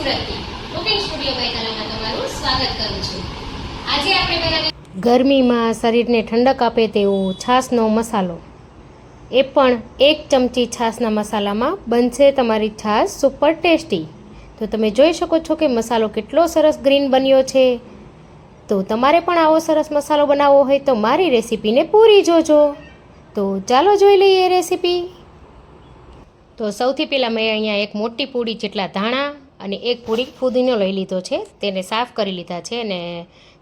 સુરતથી cooking studio બેતાલામાં તમારું સ્વાગત કરું છું। આજે આપણે બનાવી ગરમીમાં શરીરને ઠંડક આપે તેવો છાશનો મસાલો, એ પણ 1 ચમચી છાશના મસાલામાં બનશે તમારી છાશ સુપર ટેસ્ટી। તો તમે જોઈ શકો છો કે મસાલો કેટલો સરસ ગ્રીન બન્યો છે। તો તમારે પણ આવો સરસ મસાલો બનાવવો હોય તો મારી રેસીપીને પૂરી જોજો। તો ચાલો જોઈ લઈએ રેસીપી। તો સૌથી પહેલાં મેં અહીંયા એક મોટી પૂડી જેટલા ધાણા અને એક પૂડી ફુદીનો લઈ લીધો છે, તેને સાફ કરી લીધા છે અને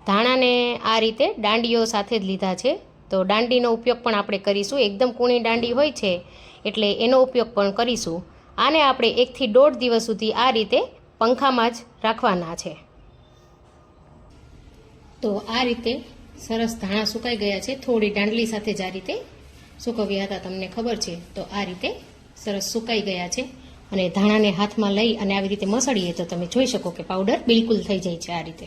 ધાણાને આ રીતે દાંડીઓ સાથે જ લીધા છે। તો દાંડીનો ઉપયોગ પણ આપણે કરીશું, એકદમ કૂણી દાંડી હોય છે એટલે એનો ઉપયોગ પણ કરીશું। આને આપણે 1 થી 1.5 દિવસ સુધી આ રીતે પંખામાં જ રાખવાના છે। તો આ રીતે સરસ ધાણા સુકાઈ ગયા છે, થોડી દાંડલી સાથે જ આ રીતે સુકવ્યા હતા, તમને ખબર છે। તો આ રીતે સરસ સુકાઈ ગયા છે અને ધાણાને હાથમાં લઈ અને આવી રીતે મસળીએ તો તમે જોઈ શકો કે પાવડર બિલકુલ થઈ જાય છે આ રીતે।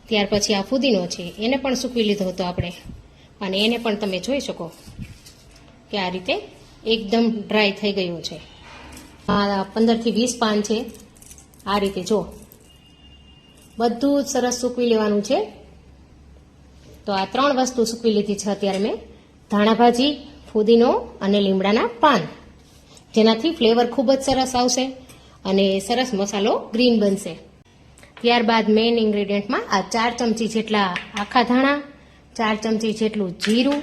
ત્યાર પછી આ ફુદીનો છે એને પણ સૂકવી લીધો હતો આપણે, અને એને પણ તમે જોઈ શકો કે આ રીતે એકદમ ડ્રાય થઈ ગયું છે। આ 15 થી 20 પાન છે, આ રીતે જો બધું જ સરસ સૂકવી લેવાનું છે। તો આ 3 વસ્તુ સૂકવી લીધી છે અત્યારે મેં, ધાણા ભાજી, ફુદીનો અને લીમડાના પાન, જેનાથી ફ્લેવર ખૂબ જ સરસ આવશે અને સરસ મસાલો ગ્રીન બનશે। ત્યારબાદ મેઇન ઇન્ગ્રેડિયન્ટમાં આ 4 ચમચી જેટલા આખા ધાણા, 4 ચમચી જેટલું જીરું,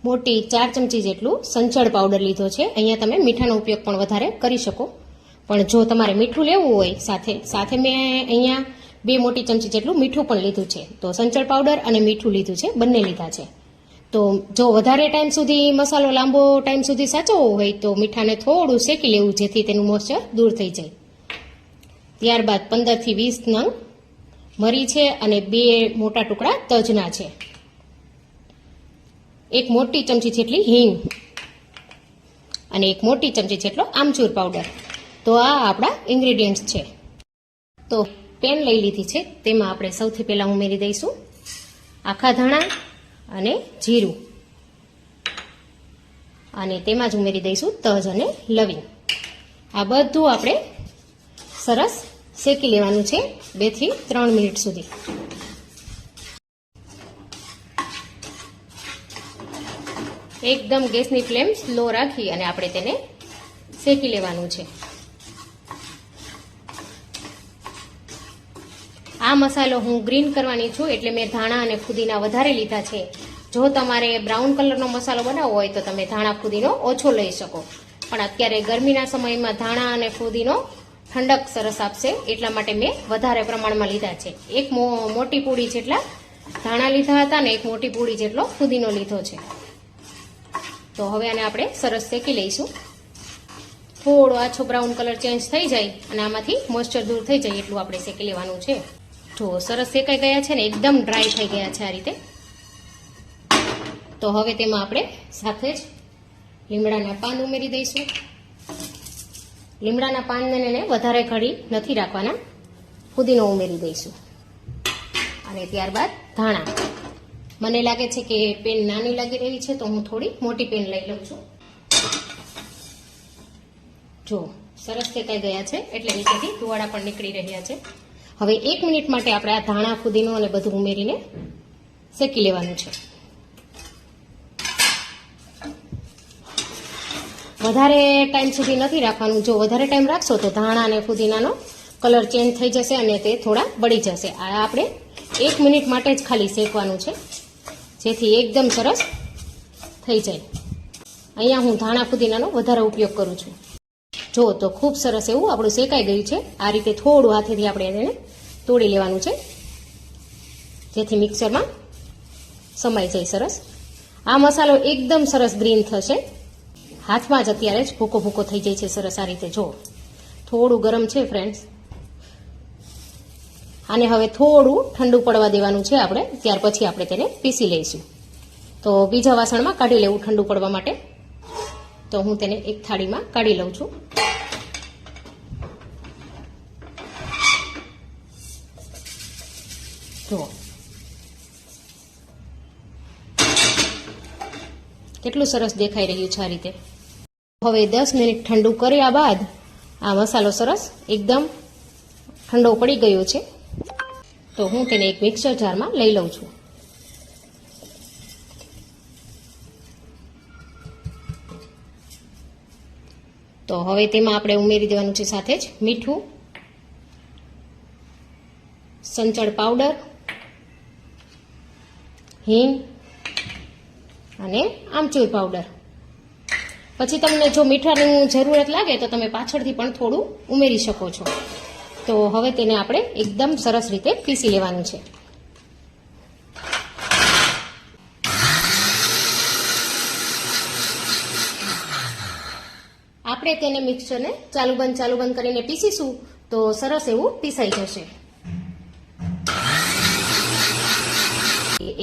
મોટી 4 ચમચી જેટલું સંચળ પાવડર લીધો છે। અહીંયા તમે મીઠાનો ઉપયોગ પણ વધારે કરી શકો, પણ જો તમારે મીઠું લેવું હોય સાથે મેં અહીંયા 2 મોટી ચમચી જેટલું મીઠું પણ લીધું છે। તો સંચળ પાવડર અને મીઠું લીધું છે, બંને લીધા છે। તો જો વધારે ટાઈમ સુધી મસાલો લાંબો ટાઈમ સુધી સાચવવો હોય તો મીઠાને થોડું શેકી લેવું, જેથી તેનું મોઇસ્ચર દૂર થઈ જાય। ત્યારબાદ 15 થી 20 નંગ મરી છે અને 2 મોટા ટુકડા તજના છે, 1 મોટી ચમચી જેટલી હિંગ અને 1 મોટી ચમચી જેટલો આમચૂર પાવડર। તો આ આપણા ઇન્ગ્રેડિયન્ટ્સ છે। તો પેન લઈ લીધી છે, તેમાં આપણે સૌથી પહેલાં ઉમેરી દઈશું આખા ધાણા અને જીરું, અને તેમાં જ ઉમેરી દઈશું તજ અને લવિંગ। આ બધું આપણે સરસ શેકી લેવાનું છે 2 થી 3 મિનિટ સુધી। એકદમ ગેસની ફ્લેમ સ્લો રાખી અને આપણે તેને શેકી લેવાનું છે। આ મસાલો હું ગ્રીન કરવાની છું એટલે મેં ધાણા અને ફુદીના વધારે લીધા છે। જો તમારે બ્રાઉન કલરનો મસાલો બનાવવો હોય તો તમે ધાણા ફુદીનો ઓછો લઈ શકો, પણ અત્યારે ગરમીના સમયમાં ધાણા અને ફુદીનો ઠંડક સરસ આપશે એટલા માટે મેં વધારે પ્રમાણમાં લીધા છે। એક મોટી પૂડી જેટલા ધાણા લીધા હતા અને 1 મોટી પૂડી જેટલો ફુદીનો લીધો છે। તો હવે આને આપણે સરસ શેકી લઈશું, થોડો આછો બ્રાઉન કલર ચેન્જ થઈ જાય અને આમાંથી મોઇસ્ચર દૂર થઈ જાય એટલું આપણે શેકી લેવાનું છે। જો સરસ શેકાઈ ગયા છે ને, એકદમ ડ્રાય થઈ ગયા છે આ રીતે। તો હવે તેમાં આપણે સાથે જ લીમડાના પાન ઉમેરી દઈશું। લીમડાના પાનને વધારે ઘડી નથી રાખવાના, ફુદીનો ઉમેરી દઈશું અને ત્યારબાદ ધાણા। મને લાગે છે કે પેન નાની લાગી રહી છે તો હું થોડી મોટી પેન લઈ લઉં છું। જો સરસ શેકાઈ ગયા છે એટલે નીચેથી ધુવાડા પણ નીકળી રહ્યા છે। હવે 1 મિનિટ માટે આપણે આ ધાણા ફુદીનો અને બધું ઉમેરીને શેકી લેવાનું છે। વધારે ટાઈમ સુધી નથી રાખવાનું, જો વધારે ટાઈમ રાખશો તો ધાણા અને ફુદીનાનો કલર ચેન્જ થઈ જશે અને તે થોડા બળી જશે। આ આપણે 1 મિનિટ માટે જ ખાલી શેકવાનું છે, જેથી એકદમ સરસ થઈ જાય। અહીંયા હું ધાણા ફુદીનાનો વધારે ઉપયોગ કરું છું। જો તો ખૂબ સરસ એવું આપણું શેકાઈ ગયું છે। આ રીતે થોડું હાથેથી આપણે એને તોડી લેવાનું છે, જેથી મિક્સરમાં સમાઈ જાય સરસ। આ મસાલો એકદમ સરસ ગ્રીન થશે, હાથમાં જ અત્યારે જ ભૂકો ભૂકો થઈ જાય છે સરસ આ રીતે। જો થોડું ગરમ છે ફ્રેન્ડ્સ, આને હવે થોડું ઠંડુ પડવા દેવાનું છે આપણે, ત્યાર પછી આપણે તેને પીસી લઈશું। તો બીજા વાસણમાં કાઢી લેવું ઠંડુ પડવા માટે। તો હું તેને એક થાળીમાં કાઢી લઉં છું। જુઓ કેટલું સરસ દેખાઈ રહ્યું છે આ રીતે। હવે 10 મિનિટ ઠંડુ કર્યા બાદ આ મસાલો સરસ એકદમ ઠંડો પડી ગયો છે. તો હું તેને એક મિક્સર જારમાં લઈ લઉં છું. તો હવે તેમાં આપણે ઉમેરી દેવાનું છે સાથે જ મીઠું, સંચળ પાવડર, હિંગ અને આમચૂર પાવડર. પછી તમને જો મીઠાની જરૂરત લાગે તો તમે પાછળથી પણ થોડું ઉમેરી શકો છો. તો હવે તેને આપણે એકદમ સરસ રીતે પીસી લેવાનું છે. આપણે તેને મિક્સરને ચાલુ બંધ કરીને પીસીશું તો સરસ એવું પીસાઈ જશે.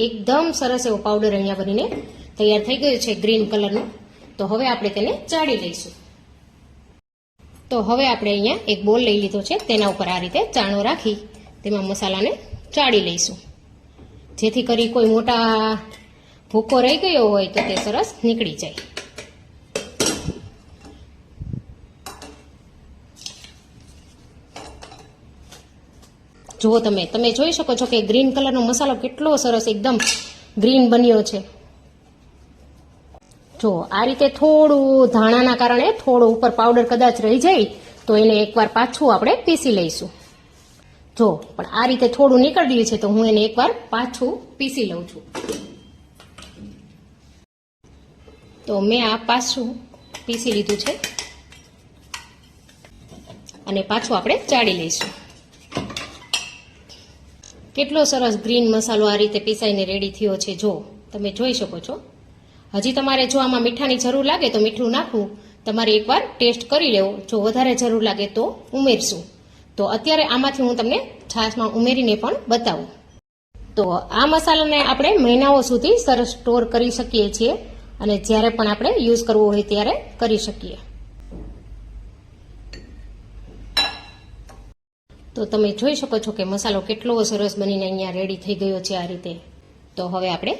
એકદમ સરસ એવો પાવડર અહીંયા બનીને તૈયાર થઈ ગયો છે ગ્રીન કલરનો. તો હવે આપણે તેને ચાળી લઈશું. તો હવે આપણે અહીંયા એક બોલ લઈ લીધો છે, તેના ઉપર આ રીતે ચાણો રાખી તેમાં મસાલાને ચાળી લઈશું, જેથી કરી કોઈ મોટા ભૂકો રહી ગયો હોય તો તે સરસ નીકળી જાય. જુઓ તમે જોઈ શકો છો કે ગ્રીન કલરનો મસાલો કેટલો સરસ એકદમ ગ્રીન બન્યો છે. જો આ રીતે થોડું ધાણાના કારણે થોડું ઉપર પાવડર કદાચ રહી જાય તો એને એકવાર પાછું આપણે પીસી લઈશું. જો પણ આ રીતે થોડું નીકળ્યું છે તો હું એને એકવાર પાછું પીસી લઉં છું. તો મેં આ પાછું પીસી લીધું છે અને પાછું આપણે ચાળી લઈશું. કેટલો સરસ ગ્રીન મસાલો આ રીતે પીસાઈને રેડી થયો છે. જો તમે જોઈ શકો છો. હજી તમારે જો આમાં મીઠાની જરૂર લાગે તો મીઠું નાખવું, તમારે એકવાર ટેસ્ટ કરી લેવો. જો વધારે જરૂર લાગે તો ઉમેરશું. તો અત્યારે આમાંથી હું તમને છાશમાં ઉમેરીને પણ બતાવું. તો આ મસાલાને આપણે મહિનાઓ સુધી સરસ સ્ટોર કરી શકીએ છીએ અને જ્યારે પણ આપણે યુઝ કરવો હોય ત્યારે કરી શકીએ. તો તમે જોઈ શકો છો કે મસાલો કેટલો સરસ બનીને અહીંયા રેડી થઈ ગયો છે આ રીતે. તો હવે આપણે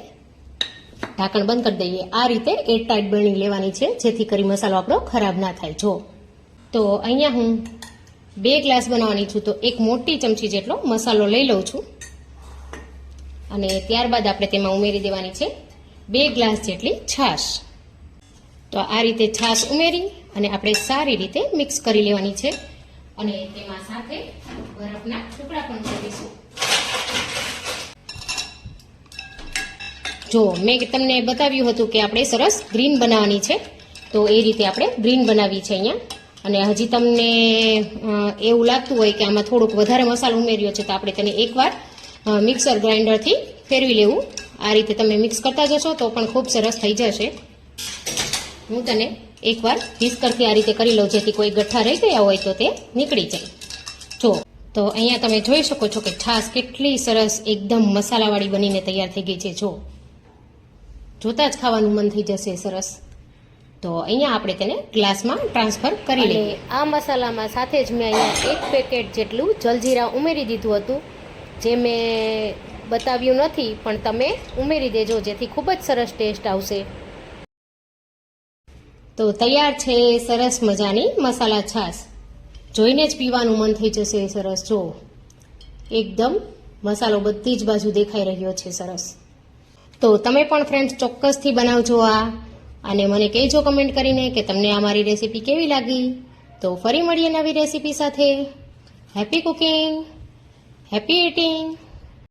ઢાંકણ બંધ કરી દઈએ. આ રીતે એરટાઈટ બરણી લેવાની છે જેથી કરી મસાલો આપણો ખરાબ ના થાય. જો તો અહીંયા હું 2 ગ્લાસ બનાવવાની છું તો એક મોટી ચમચી જેટલો મસાલો લઈ લઉં છું અને ત્યારબાદ આપણે તેમાં ઉમેરી દેવાની છે 2 ગ્લાસ જેટલી છાશ. તો આ રીતે છાશ ઉમેરી અને આપણે સારી રીતે મિક્સ કરી લેવાની છે અને તેમાં સાથે બરફના ટુકડા પણ કરીશું. જો મેં તમને બતાવ્યું હતું કે આપણે સરસ ગ્રીન બનાવવાની છે, તો એ રીતે આપણે ગ્રીન બનાવી છે અહીંયા. અને હજી તમને એવું લાગતું હોય કે આમાં થોડુંક વધારે મસાલો ઉમેર્યો છે તો આપણે તેને એકવાર મિક્સર ગ્રાઇન્ડરથી ફેરવી લેવું. આ રીતે તમે મિક્સ કરતા જશો તો પણ ખૂબ સરસ થઈ જશે. હું તને એકવાર વિસ્કરથી આ રીતે કરી લઉં જેથી કોઈ ગઠ્ઠા રહી ગયા હોય તો તે નીકળી જાય. જો તો અહીંયા તમે જોઈ શકો છો કે છાશ કેટલી સરસ એકદમ મસાલાવાળી બનીને તૈયાર થઈ ગઈ છે. જોતા જ ખાવાનું મન થઈ જશે સરસ. તો અહીંયા આપણે તેને ગ્લાસમાં ટ્રાન્સફર કરી લઈએ. આ મસાલામાં સાથે જ મેં અહીંયા 1 પેકેટ જેટલું જલજીરા ઉમેરી દીધું હતું, જે મેં બતાવ્યું નથી પણ તમે ઉમેરી દેજો જેથી ખૂબ જ સરસ ટેસ્ટ આવશે. તો તૈયાર છે સરસ મજાની મસાલા છાશ. જોઈને જ પીવાનું મન થઈ જશે સરસ. જો એકદમ મસાલો બધી જ બાજુ દેખાઈ રહ્યો છે સરસ. તો તમે પણ ફ્રેન્ડ્સ ચોક્કસથી બનાવજો આ અને મને કહેજો કમેન્ટ કરીને કે તમને આ મારી રેસીપી કેવી લાગી. તો ફરી મળીએ નવી રેસીપી સાથે. Happy cooking, happy eating.